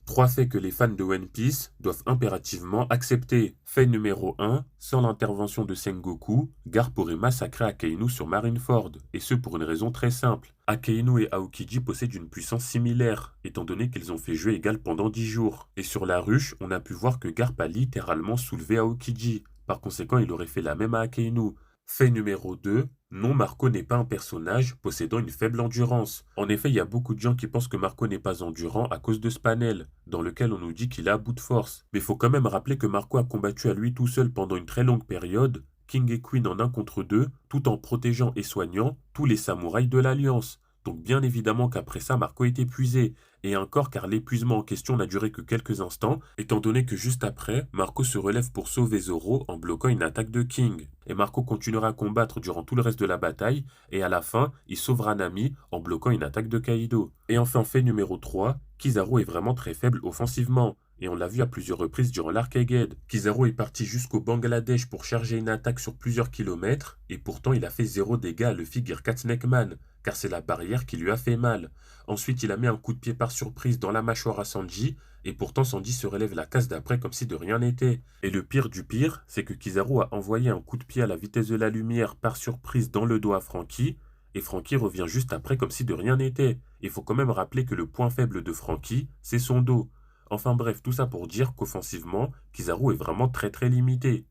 Trois faits que les fans de One Piece doivent impérativement accepter. Fait numéro 1, sans l'intervention de Sengoku, Garp aurait massacré Akainu sur Marineford, et ce pour une raison très simple. Akainu et Aokiji possèdent une puissance similaire, étant donné qu'ils ont fait jeu égal pendant 10 jours. Et sur la ruche, on a pu voir que Garp a littéralement soulevé Aokiji. Par conséquent, il aurait fait la même à Akainu. Fait numéro 2, non, Marco n'est pas un personnage possédant une faible endurance. En effet, il y a beaucoup de gens qui pensent que Marco n'est pas endurant à cause de ce panel, dans lequel on nous dit qu'il est à bout de force. Mais il faut quand même rappeler que Marco a combattu à lui tout seul pendant une très longue période, King et Queen en un contre deux, tout en protégeant et soignant tous les samouraïs de l'Alliance. Donc bien évidemment qu'après ça, Marco est épuisé. Et encore car l'épuisement en question n'a duré que quelques instants, étant donné que juste après, Marco se relève pour sauver Zoro en bloquant une attaque de King. Et Marco continuera à combattre durant tout le reste de la bataille, et à la fin, il sauvera Nami en bloquant une attaque de Kaido. Et enfin, fait numéro 3, Kizaru est vraiment très faible offensivement. Et on l'a vu à plusieurs reprises durant l'arc Egghead. Kizaru est parti jusqu'au Bangladesh pour charger une attaque sur plusieurs kilomètres, et pourtant il a fait 0 dégâts à Luffy Gear Neckman, car c'est la barrière qui lui a fait mal. Ensuite, il a mis un coup de pied par surprise dans la mâchoire à Sanji, et pourtant Sanji se relève la case d'après comme si de rien n'était. Et le pire du pire, c'est que Kizaru a envoyé un coup de pied à la vitesse de la lumière par surprise dans le dos à Franky, et Franky revient juste après comme si de rien n'était. Il faut quand même rappeler que le point faible de Franky, c'est son dos. Enfin bref, tout ça pour dire qu'offensivement, Kizaru est vraiment très limité.